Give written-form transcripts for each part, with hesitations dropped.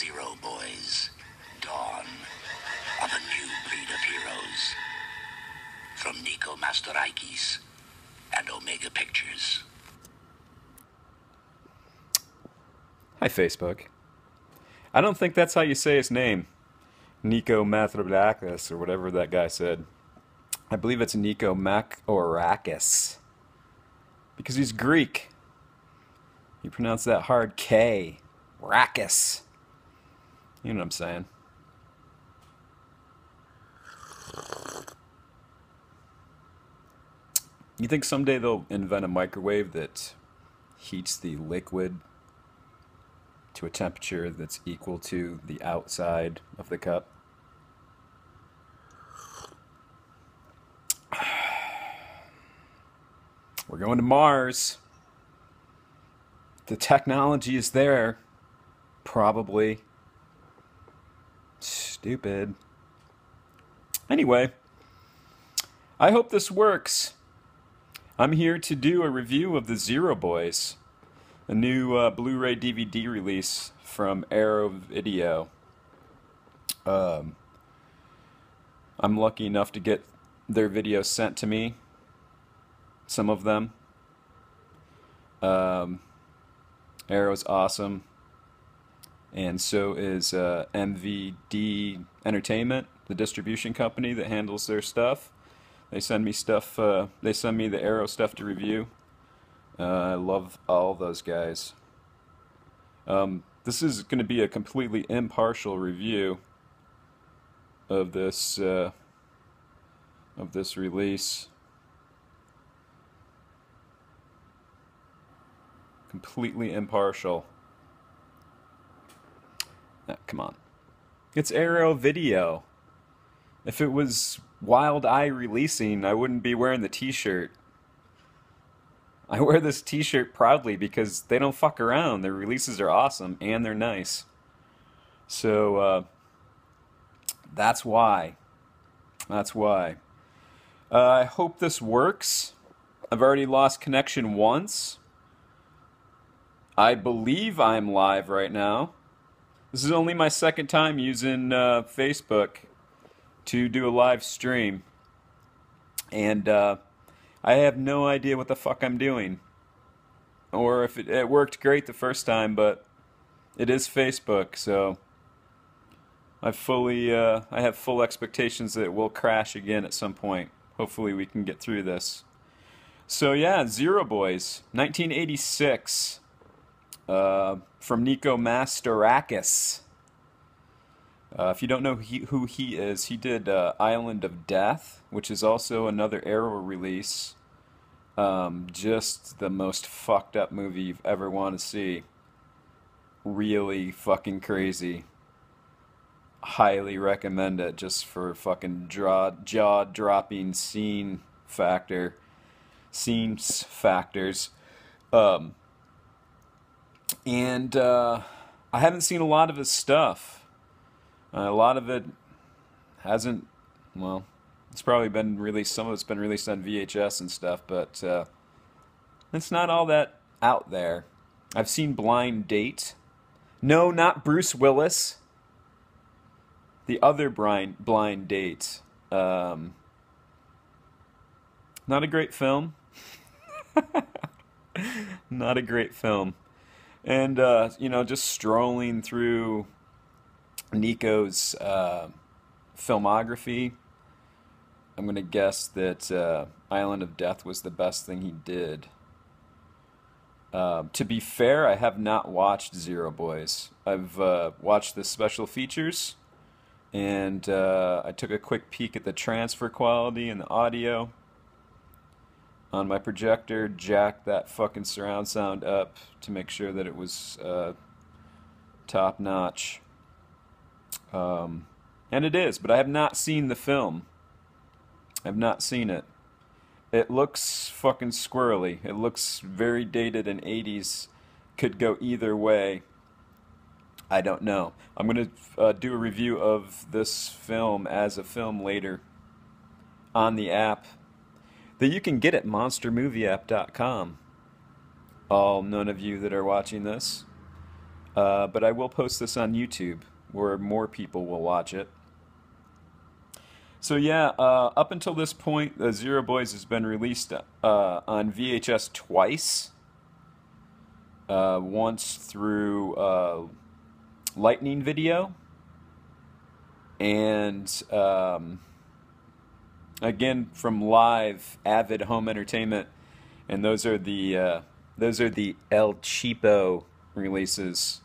Zero Boys, dawn of a new breed of heroes. From Nico Mastorakis and Omega Pictures. Hi, Facebook. I don't think that's how you say his name. Nico Mastorakis, or whatever that guy said. I believe it's Nico Mastorakis. Because he's Greek. You pronounce that hard K. Rakis. You know what I'm saying. You think someday they'll invent a microwave that heats the liquid to a temperature that's equal to the outside of the cup? We're going to Mars. The technology is there. Probably. Stupid. Anyway, I hope this works. I'm here to do a review of the Zero Boys, a new Blu-ray DVD release from Arrow Video. I'm lucky enough to get their videos sent to me. Some of them. Arrow's awesome. And so is MVD Entertainment, the distribution company that handles their stuff. They send me stuff, they send me the Arrow stuff to review. I love all those guys. This is going to be a completely impartial review of this release. Completely impartial. Come on. It's Arrow Video. If it was Wild Eye Releasing, I wouldn't be wearing the t-shirt. I wear this t-shirt proudly because they don't fuck around. Their releases are awesome and they're nice. So, that's why. That's why. I hope this works. I've already lost connection once. I believe I'm live right now. This is only my second time using Facebook to do a live stream. And I have no idea what the fuck I'm doing. Or if it worked great the first time, but it is Facebook, so I have full expectations that it will crash again at some point. Hopefully we can get through this. So yeah, Zero Boys, 1986. From Nico Mastorakis. If you don't know who he is, he did Island of Death, which is also another Arrow release. Just the most fucked up movie you've ever want to see. Really fucking crazy. Highly recommend it just for fucking jaw-dropping scenes factors. And I haven't seen a lot of his stuff. A lot of it hasn't, well, it's probably been released, some of it's been released on VHS and stuff, but it's not all that out there. I've seen Blind Date. No, not Bruce Willis. The other Blind Date. Not a great film. Not a great film. And, just strolling through Nico's filmography, I'm going to guess that Island of Death was the best thing he did. To be fair, I have not watched Zero Boys. I've watched the special features, and I took a quick peek at the transfer quality and the audio. On my projector, jacked that fucking surround sound up to make sure that it was top notch. And it is, but I have not seen the film. I've not seen it. It looks fucking squirrely. It looks very dated and 80s. Could go either way. I don't know. I'm going to do a review of this film as a film later on the app that you can get at monstermovieapp.com. None of you that are watching this. But I will post this on YouTube where more people will watch it. So yeah, up until this point, Zero Boys has been released on VHS twice. Once through Lightning Video, and again from Live Avid Home Entertainment, and those are the El Cheapo releases.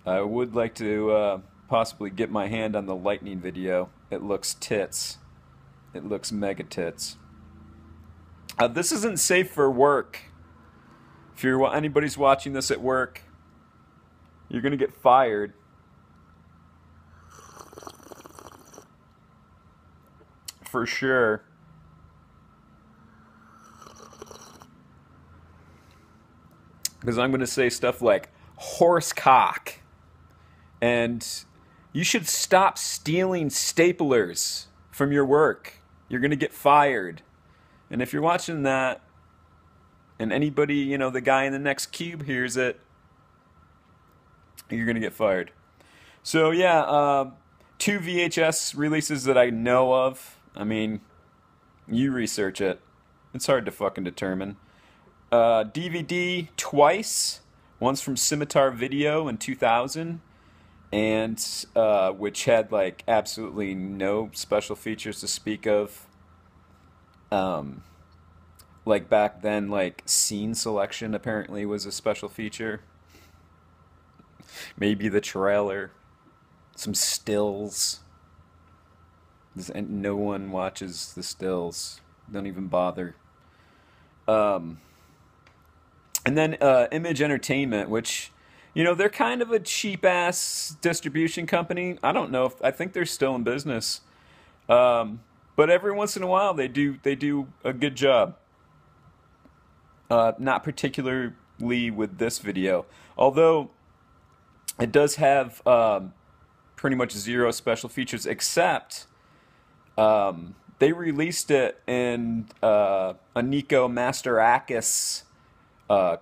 I would like to possibly get my hand on the Lightning Video. It looks tits. It looks mega tits. This isn't safe for work. If anybody's watching this at work, you're gonna get fired. For sure. Because I'm gonna say stuff like horse cock. And you should stop stealing staplers from your work. You're gonna get fired. And if you're watching that, and anybody, the guy in the next cube hears it, you're going to get fired. So, yeah, 2 VHS releases that I know of. I mean, you research it. It's hard to fucking determine. DVD twice. Once from Scimitar Video in 2000, and which had, like, absolutely no special features to speak of. Like back then, like scene selection apparently was a special feature. Maybe the trailer, some stills. And no one watches the stills. Don't even bother. And then Image Entertainment, which, they're kind of a cheap ass distribution company. I don't know I think they're still in business. But every once in a while they do a good job. Not particularly with this video, although it does have pretty much zero special features, except they released it in a Nico Mastorakis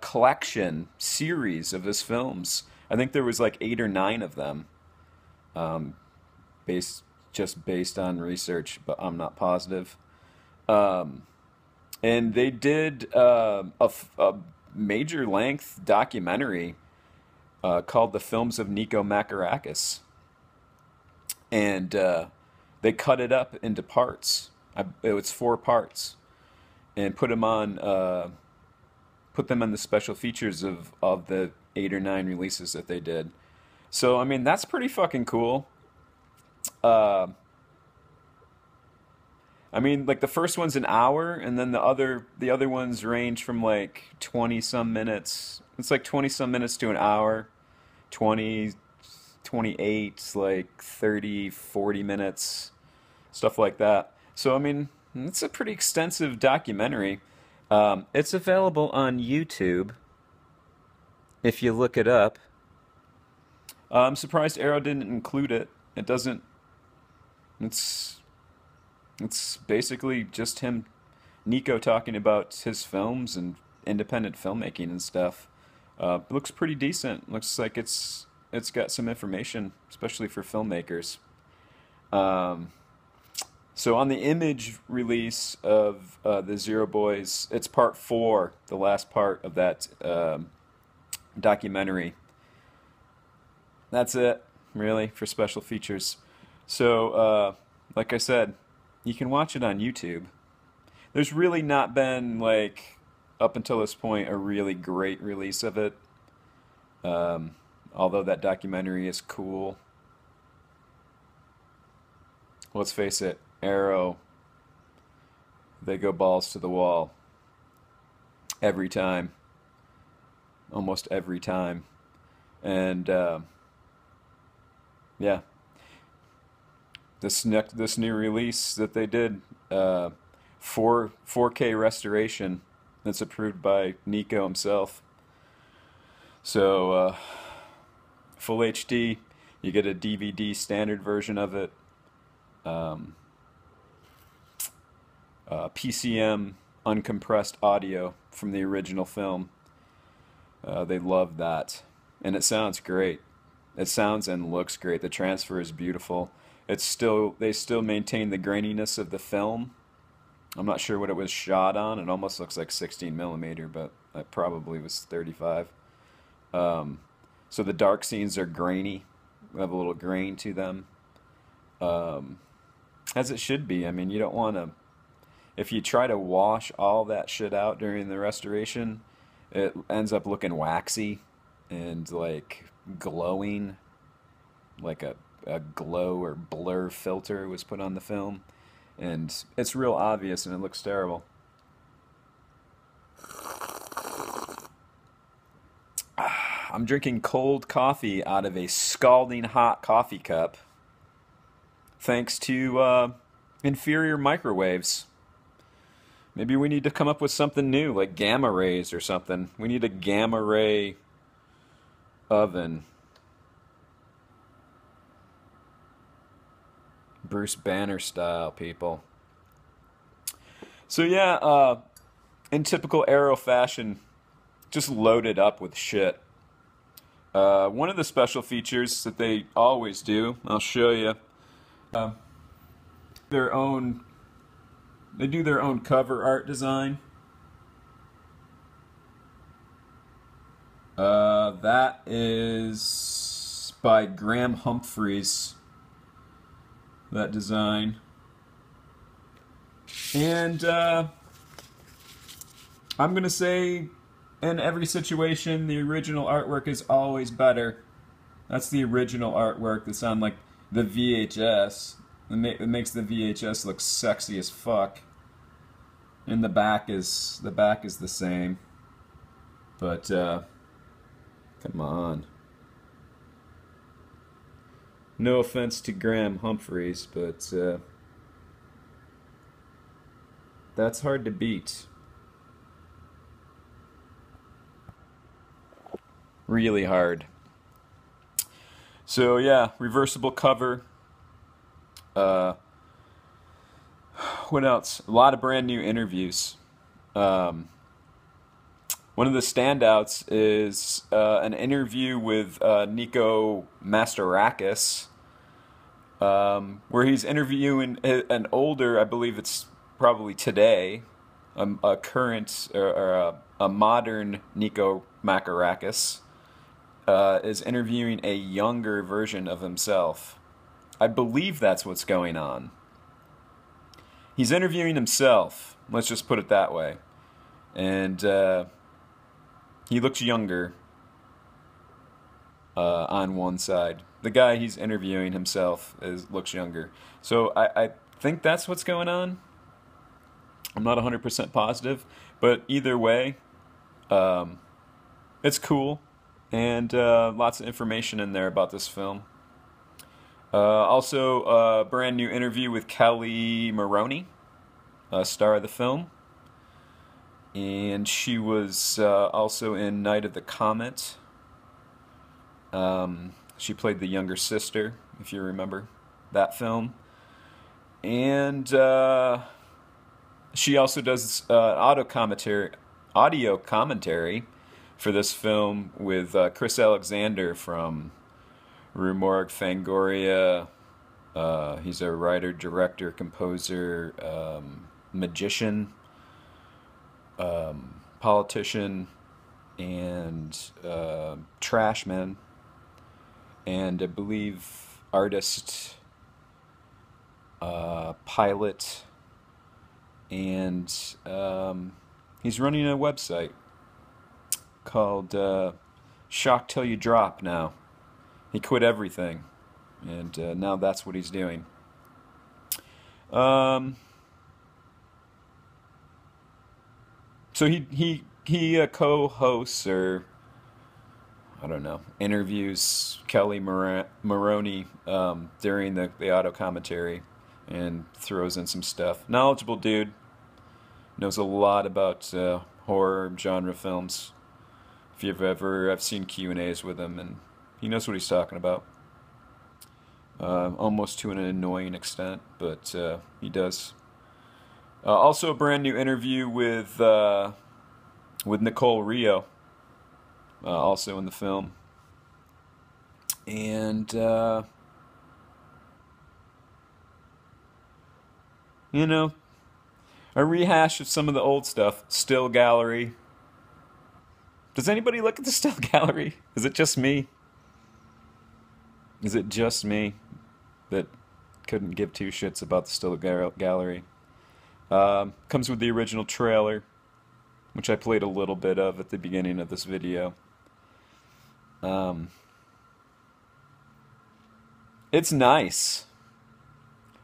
collection series of his films. I think there was like 8 or 9 of them, based on research, but I'm not positive. And they did a major length documentary called The Films of Nico Mastorakis. And they cut it up into parts. It was 4 parts. And put them on the special features of the 8 or 9 releases that they did. So, I mean, that's pretty fucking cool. I mean, like the first one's an hour, and then the other ones range from like 20 some minutes. It's like 20 some minutes to an hour, 20, 28, like 30, 40 minutes, stuff like that. So I mean, it's a pretty extensive documentary. It's available on YouTube if you look it up. I'm surprised Arrow didn't include it. It doesn't. It's basically just him, Nico, talking about his films and independent filmmaking and stuff. Looks pretty decent. Looks like it's got some information, especially for filmmakers. So on the Image release of the Zero Boys, it's part 4, the last part of that documentary. That's it, really, for special features. So, like I said, you can watch it on YouTube. There's really not been, like, up until this point, a really great release of it. Although that documentary is cool. Let's face it, Arrow, they go balls to the wall. Every time. Almost every time. And, yeah. This new release that they did, 4K restoration, that's approved by Nico himself. So, full HD, you get a DVD standard version of it. PCM uncompressed audio from the original film. They love that. and it sounds great. It sounds and looks great. The transfer is beautiful. They still maintain the graininess of the film. I'm not sure what it was shot on. It almost looks like 16 millimeter, but it probably was 35. Um, so the dark scenes are grainy. They have a little grain to them, um, as it should be. I mean, you don't want to. If you try to wash all that shit out during the restoration, it ends up looking waxy and like glowing, like a glow or blur filter was put on the film, and it's real obvious and it looks terrible. I'm drinking cold coffee out of a scalding hot coffee cup, thanks to inferior microwaves. Maybe we need to come up with something new, like gamma rays or something. We need a gamma ray oven. Bruce Banner style, people. So yeah, in typical Arrow fashion, just loaded up with shit. One of the special features that they always do, I'll show you, their own. They do their own cover art design. That is by Graham Humphreys. That design. And I'm gonna say, in every situation, the original artwork is always better. That's the original artwork that's on like the VHS. It makes the VHS look sexy as fuck. And the back is the same. But come on. No offense to Graham Humphreys, but that's hard to beat. Really hard. So yeah, reversible cover. What else? A lot of brand new interviews. One of the standouts is an interview with Nico Mastorakis, where he's interviewing an older, I believe it's probably today, a current or a modern Nico Mastorakis is interviewing a younger version of himself. I believe that's what's going on. He's interviewing himself. Let's just put it that way. And he looks younger on one side. The guy he's interviewing himself looks younger. So I think that's what's going on. I'm not 100% positive. But either way, it's cool. And lots of information in there about this film. Also, a brand new interview with Kelly Maroney, star of the film. And she was also in Night of the Comet. She played the younger sister, if you remember that film. And she also does audio commentary for this film with Chris Alexander from Rue Morgue, Fangoria. He's a writer, director, composer, magician, politician, and trashman, and I believe artist, pilot, and he's running a website called Shock Till You Drop now. He quit everything, and now that's what he's doing. So he co-hosts, or I don't know, interviews Kelly Maroney during the auto commentary, and throws in some stuff. Knowledgeable dude, knows a lot about horror genre films. If you've ever, I've seen Q&As with him, and he knows what he's talking about. Almost to an annoying extent, but he does. Also, a brand new interview with Nicole Rio, also in the film. And, you know, a rehash of some of the old stuff. Still gallery. Does anybody look at the still gallery? Is it just me? Is it just me that couldn't give two shits about the still gallery? Comes with the original trailer, which I played a little bit of at the beginning of this video. It's nice.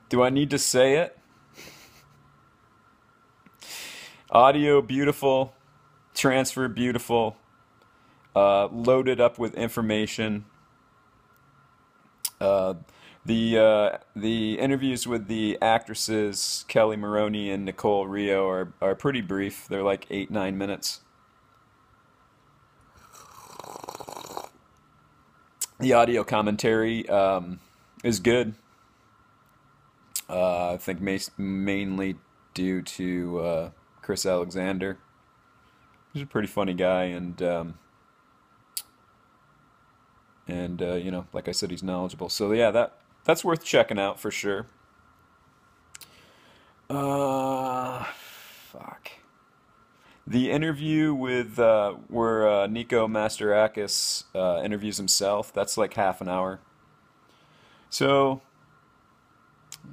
Do I need to say it? Audio beautiful, transfer beautiful, loaded up with information. The interviews with the actresses Kelly Maroney and Nicole Rio are pretty brief. They're like 8-9 minutes. The audio commentary is good. I think mainly due to Chris Alexander. He's a pretty funny guy, and you know, like I said, he's knowledgeable. So yeah, that's worth checking out for sure. Fuck. The interview with where Nico Mastorakis interviews himself, that's like half an hour. So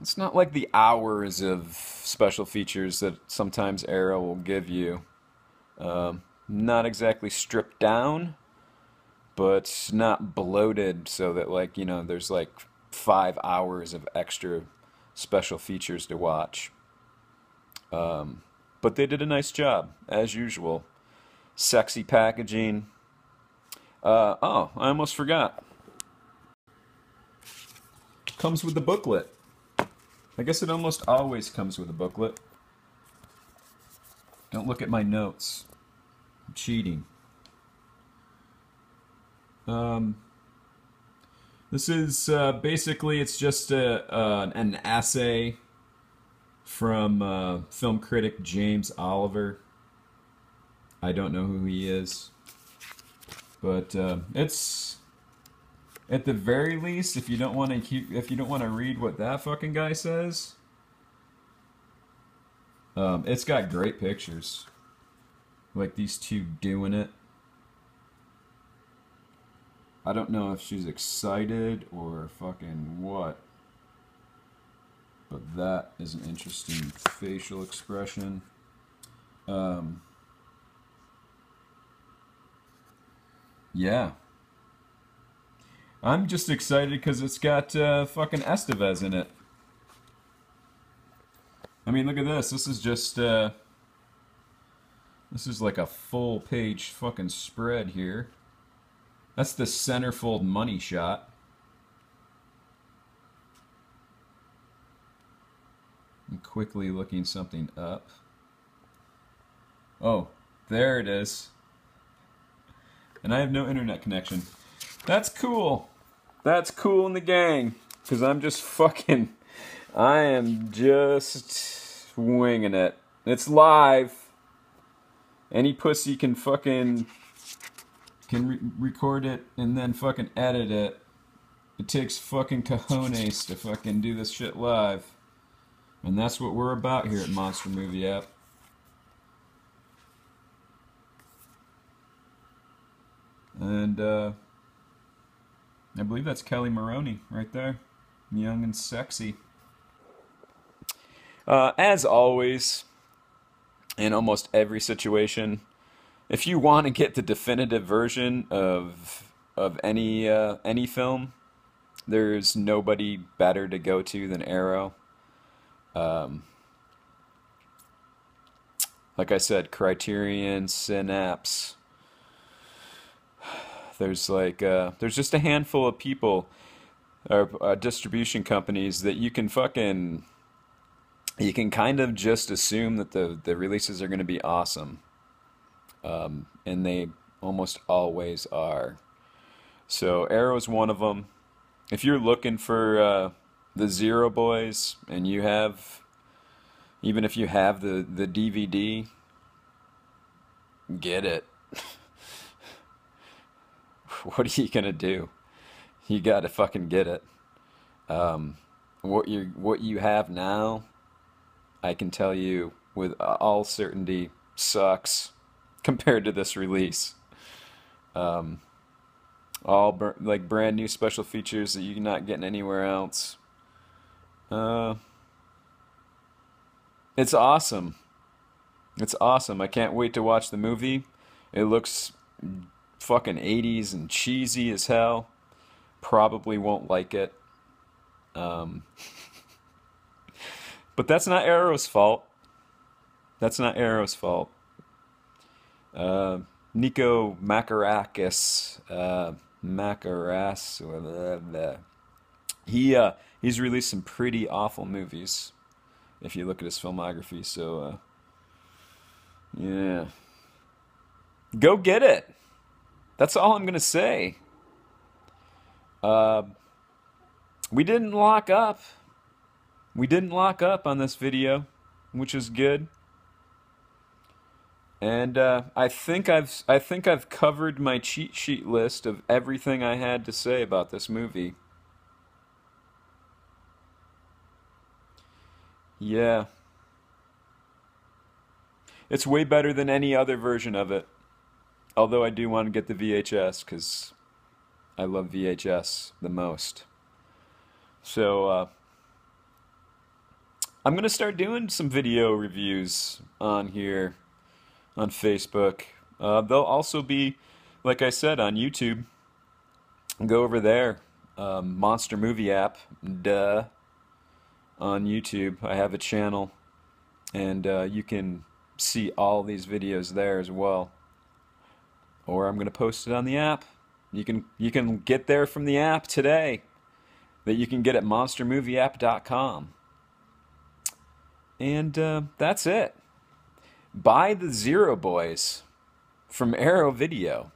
it's not like the hours of special features that sometimes Arrow will give you. Not exactly stripped down, but not bloated so that, like, you know, there's like 5 hours of extra special features to watch. But they did a nice job, as usual. Sexy packaging. Oh, I almost forgot. Comes with the booklet. I guess it almost always comes with a booklet. Don't look at my notes. I'm cheating. This is basically, it's just an essay from film critic James Oliver. I don't know who he is, but it's, at the very least, if you don't want to read what that fucking guy says, it's got great pictures, like these two doing it. I don't know if she's excited or fucking what, but that is an interesting facial expression. Yeah. I'm just excited because it's got fucking Estevez in it. I mean, look at this. This is just, this is like a full page fucking spread here. That's the centerfold money shot. I'm quickly looking something up. Oh, there it is. And I have no internet connection. That's cool. That's cool in the gang. Because I'm just fucking... I am just winging it. It's live. Any pussy can fucking... can record it and then fucking edit it. It takes fucking cojones to fucking do this shit live. And that's what we're about here at Monster Movie App. And I believe that's Kelly Maroney right there. Young and sexy. As always, in almost every situation, if you want to get the definitive version of any film, there's nobody better to go to than Arrow. Like I said, Criterion, Synapse. There's like there's just a handful of people or distribution companies that you can kind of just assume that the releases are going to be awesome. And they almost always are. So Arrow's one of them. If you're looking for the Zero Boys, and you have, even if you have the DVD, get it. What are you gonna do? You gotta fucking get it. What you have now, I can tell you with all certainty, sucks compared to this release. Like brand new special features that you're not getting anywhere else. It's awesome. It's awesome. I can't wait to watch the movie. It looks fucking 80s and cheesy as hell. Probably won't like it. But that's not Arrow's fault. That's not Arrow's fault. Nico Macarakis, he's released some pretty awful movies if you look at his filmography. So yeah, go get it. That's all I'm gonna say. We didn't lock up. We didn't lock up on this video, which is good. And I think I've covered my cheat sheet list of everything I had to say about this movie. Yeah. It's way better than any other version of it. Although I do want to get the VHS because I love VHS the most. So I'm going to start doing some video reviews on here on Facebook. They'll also be, like I said, on YouTube. Go over there. Monster Movie App. Duh. On YouTube. I have a channel. And you can see all these videos there as well. Or I'm going to post it on the app. You can get there from the app today. That you can get at monstermovieapp.com. And that's it. Buy the Zero Boys from Arrow Video.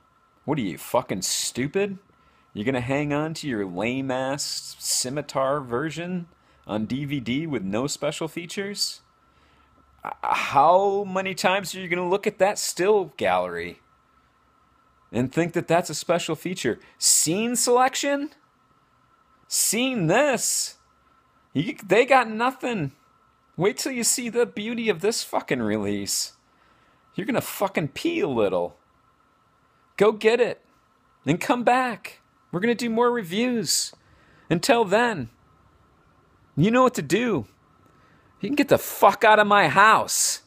What are you, fucking stupid? You're gonna hang on to your lame-ass scimitar version on DVD with no special features? How many times are you gonna look at that still gallery and think that that's a special feature? Scene selection? Seen this? They got nothing. Wait till you see the beauty of this fucking release. You're gonna fucking pee a little. Go get it. And come back. We're gonna do more reviews. Until then, you know what to do. You can get the fuck out of my house.